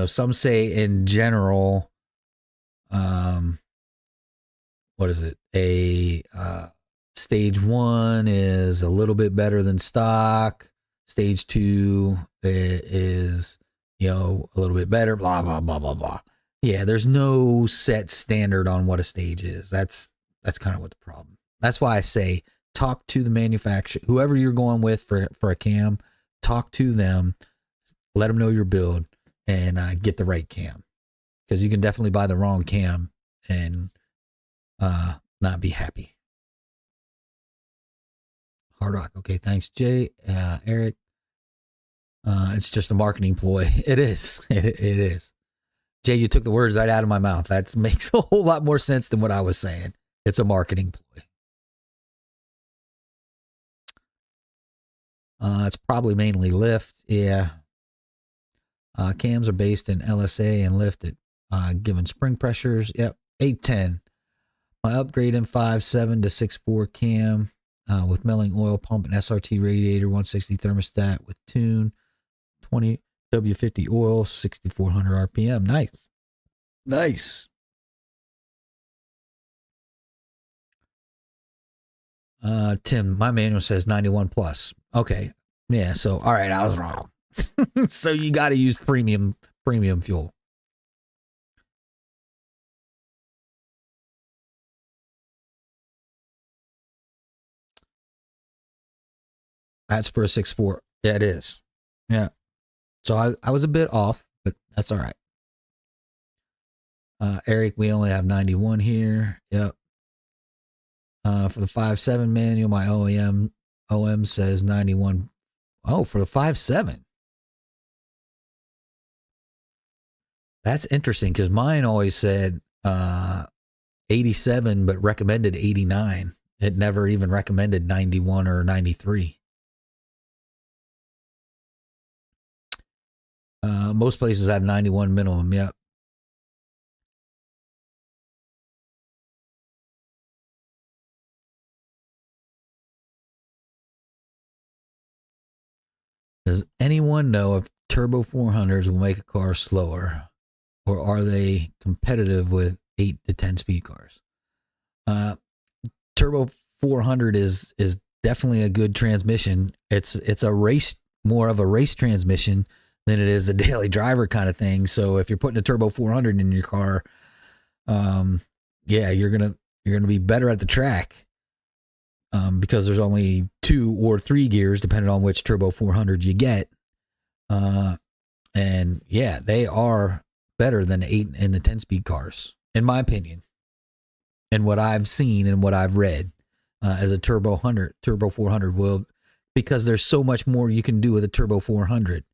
Some say in general, what is it? A stage 1 is a little bit better than stock. Stage 2 is, a little bit better, blah, blah, blah, blah, blah. Yeah, there's no set standard on what a stage is. That's kind of what the problem. That's why I say talk to the manufacturer, whoever you're going with for a cam, talk to them, let them know your build, and get the right cam. Because you can definitely buy the wrong cam and not be happy. Hard Rock. Okay, thanks, Jay. Eric. It's just a marketing ploy. It is. It is. Jay, you took the words right out of my mouth. That makes a whole lot more sense than what I was saying. It's a marketing ploy. It's probably mainly lift. Yeah. Cams are based in LSA and lift at given spring pressures. Yep. 810. My upgrade in 5.7 to 6.4 cam with milling oil pump and SRT radiator, 160 thermostat with tune, 20 W50 oil, 6,400 RPM. Nice. Nice. Tim, my manual says 91 plus. Okay. Yeah. So, all right. I was wrong. So you got to use premium fuel. That's for a 6.4. Yeah, it is. Yeah. So I was a bit off, but that's all right. Eric, we only have 91 here. Yep. For the 5.7 manual, my OM says 91. Oh, for the 5.7. That's interesting because mine always said 87, but recommended 89. It never even recommended 91 or 93. Most places have 91 minimum. Yep. Does anyone know if turbo 400s will make a car slower, or are they competitive with 8 to 10 speed cars? Turbo 400 is definitely a good transmission. It's a race, more of a race transmission than it is a daily driver kind of thing. So if you're putting a turbo 400 in your car, yeah, you're gonna be better at the track, because there's only 2 or 3 gears depending on which turbo 400 you get, and yeah, they are better than 8 and the 10 speed cars, in my opinion, and what I've seen and what I've read, as a turbo 400 will, because there's so much more you can do with a turbo 400.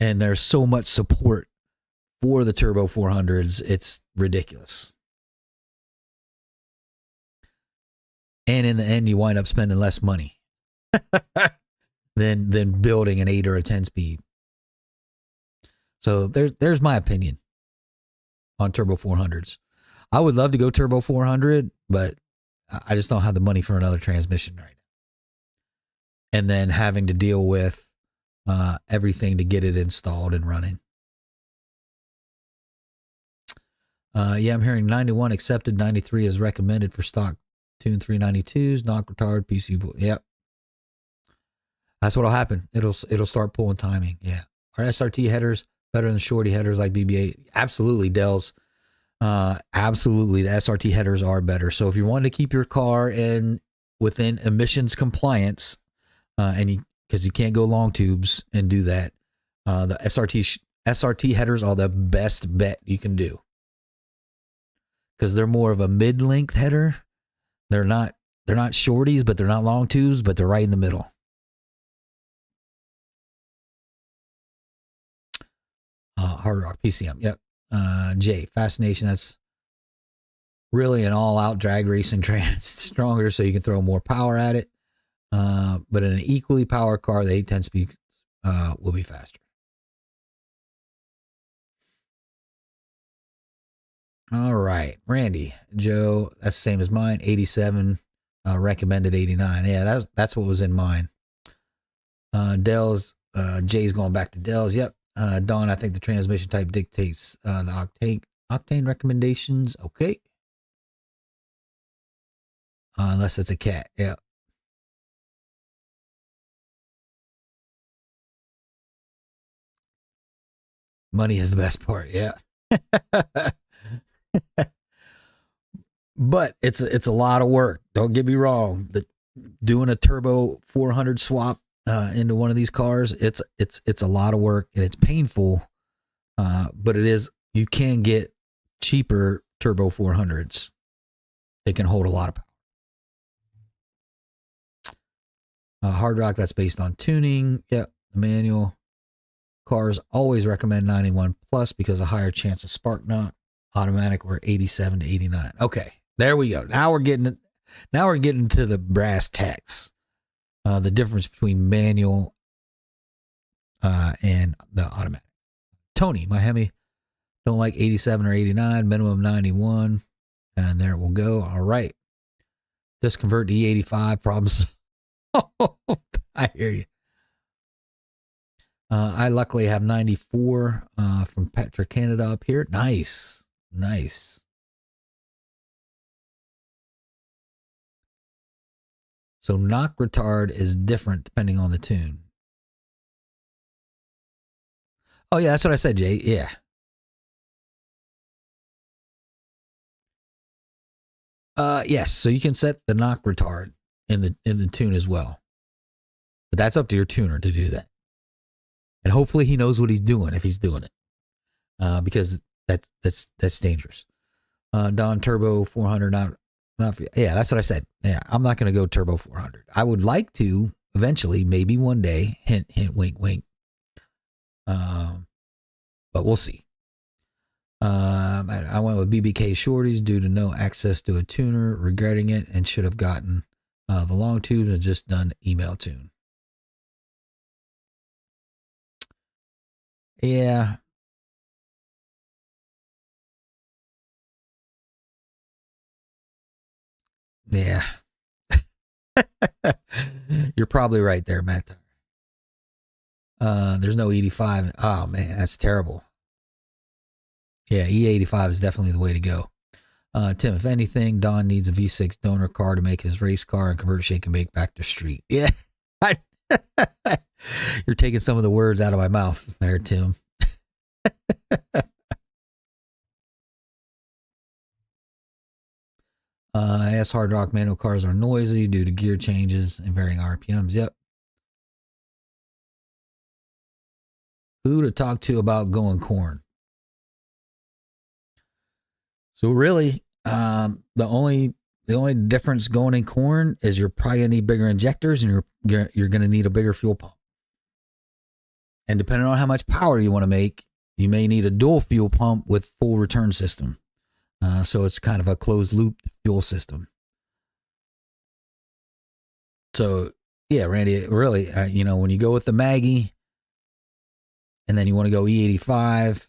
And there's so much support for the turbo 400s. It's ridiculous. And in the end, you wind up spending less money. than building an 8 or a 10 speed. So there's my opinion on turbo 400s. I would love to go turbo 400, but I just don't have the money for another transmission right now. And then having to deal with everything to get it installed and running. Yeah, I'm hearing 91 accepted, 93 is recommended for stock tune 392s, knock retard, PC. Yep. That's what'll happen. It'll start pulling timing. Yeah. Are SRT headers better than shorty headers like BB8? Absolutely, Dells. Absolutely, the SRT headers are better. So if you want to keep your car within emissions compliance, because you can't go long tubes and do that, the SRT headers are the best bet you can do, because they're more of a mid-length header. They're not shorties, but they're not long tubes, but they're right in the middle. Hard Rock PCM, yep. Jay, Fascination, that's really an all-out drag racing trans. It's stronger, so you can throw more power at it. But in an equally powered car, the 810 speed will be faster. All right, Randy, Joe, that's the same as mine. 87, recommended 89. Yeah, that's what was in mine. Jay's going back to Dell's. Yep. Dawn, I think the transmission type dictates the octane recommendations. Okay. Unless it's a cat. Yeah. Money is the best part. Yeah. But it's a lot of work. Don't get me wrong. Doing a turbo 400 swap into one of these cars, it's a lot of work, and it's painful. But you can get cheaper turbo 400s. They can hold a lot of power. Hard Rock, that's based on tuning. Yep, the manual. Cars always recommend 91 plus because a higher chance of spark knot. Automatic, we're 87 to 89. Okay, there we go. Now we're getting to the brass tacks. The difference between manual and the automatic. Tony, my Hemi, don't like 87 or 89, minimum 91. And there we'll go. All right. Just convert to E85 problems. I hear you. I luckily have 94 from Petra Canada up here. Nice. So knock retard is different depending on the tune. Oh yeah, that's what I said, Jay. Yeah. Yes. So you can set the knock retard in the tune as well, but that's up to your tuner to do that. And hopefully he knows what he's doing if he's doing it, because that's dangerous. Don Turbo 400, not for, yeah, that's what I said. Yeah, I'm not going to go Turbo 400. I would like to eventually, maybe one day. Hint, hint, wink, wink. But we'll see. I went with BBK shorties due to no access to a tuner, regretting it, and should have gotten the long tubes and just done email tune. Yeah. Yeah. You're probably right there, Matt. There's no 85. Oh man, that's terrible. Yeah, E85 is definitely the way to go. Tim, if anything, Don needs a V6 donor car to make his race car and convert shake and bake back to street. Yeah. You're taking some of the words out of my mouth there, Tim. As Hard Rock manual cars are noisy due to gear changes and varying RPMs. Yep. Who to talk to about going corn? So really, the only difference going in corn is you're probably gonna need bigger injectors, and you're gonna need a bigger fuel pump. And depending on how much power you want to make, you may need a dual fuel pump with full return system. So it's kind of a closed loop fuel system. So Yeah, Randy, really, you know, when you go with the Maggie and then you want to go E85,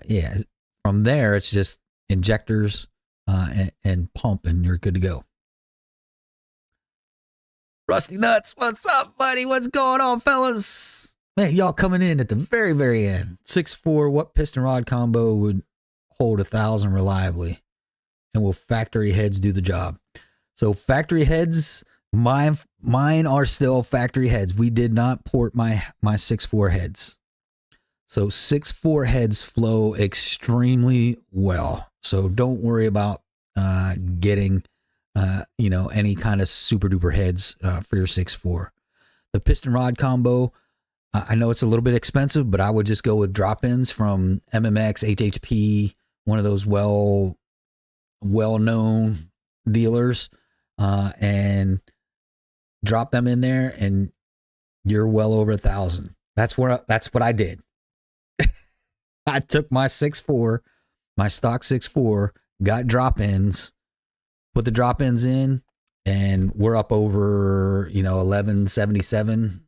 yeah, from there, it's just injectors and pump, and you're good to go. Rusty Nuts, what's up, buddy? What's going on, fellas? Man, y'all coming in at the very, very end. 6.4, what piston rod combo would hold 1,000 reliably? And will factory heads do the job? So factory heads, mine are still factory heads. We did not port my 6.4 heads. So 6.4 heads flow extremely well. So don't worry about getting you know, any kind of super duper heads for your 6.4. The piston rod combo, I know it's a little bit expensive, but I would just go with drop-ins from MMX, HHP, one of those well-known dealers, and drop them in there, and you're well over 1,000. That's what I did. I took my 6.4, my stock 6.4, got drop-ins, put the drop-ins in, and we're up over, you know, 1177,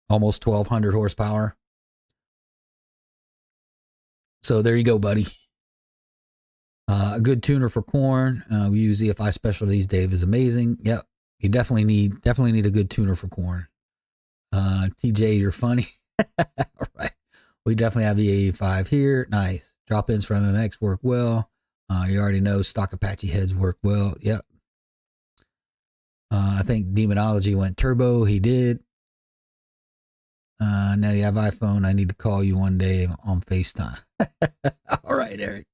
almost 1,200 horsepower. So there you go, buddy. A good tuner for corn. We use EFI Specialties. Dave is amazing. Yep, you definitely need a good tuner for corn. TJ, you're funny. All right, we definitely have the A85 here. Nice. Drop-ins from MMX work well. You already know stock Apache heads work well. Yep. I think Demonology went turbo. He did. Now you have iPhone. I need to call you one day on FaceTime. All right, Eric.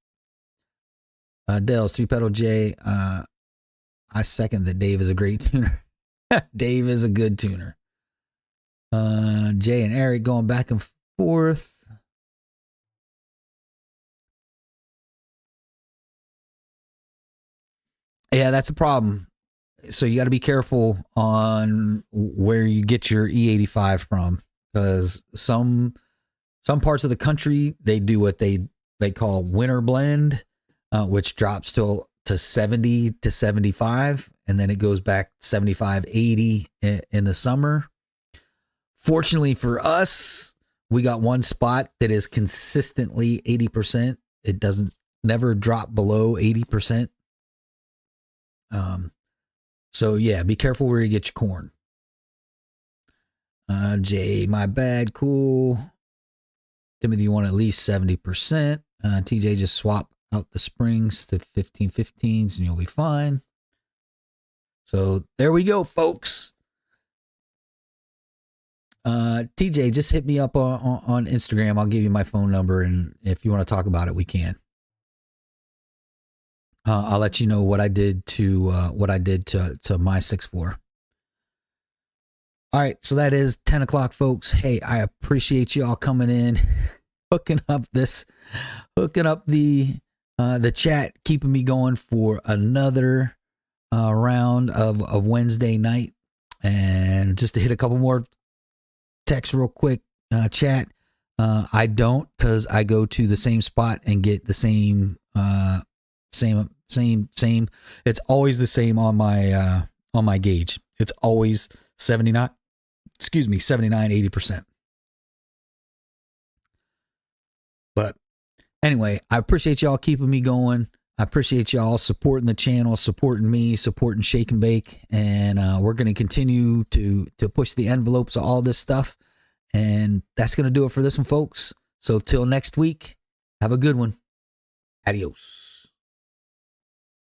Dale's 3-pedal J. I second that Dave is a great tuner. Dave is a good tuner. Jay and Eric going back and forth. Yeah, that's a problem. So you got to be careful on where you get your E85 from, because some parts of the country, they do what they call winter blend, which drops to 70 to 75, and then it goes back 75, 80 in the summer. Fortunately for us, we got one spot that is consistently 80%. It doesn't never drop below 80%. So yeah, be careful where you get your corn. Jay, my bad, cool. Timothy, you want at least 70%. TJ, just swap out the springs to 1515s and you'll be fine. So there we go, folks. TJ, just hit me up on Instagram. I'll give you my phone number, and if you want to talk about it, we can. I'll let you know what I did to my 6.4. All right, so that is 10 o'clock, folks. Hey, I appreciate you all coming in, hooking up the chat, keeping me going for another round of Wednesday night. And just to hit a couple more texts real quick, chat. I don't, because I go to the same spot and get the same. It's always the same on my gauge. It's always 79, 80%. But anyway, I appreciate y'all keeping me going. I appreciate y'all supporting the channel, supporting me, supporting Shake and Bake. And we're going to continue to push the envelopes of all this stuff. And that's going to do it for this one, folks. So till next week, have a good one. Adios.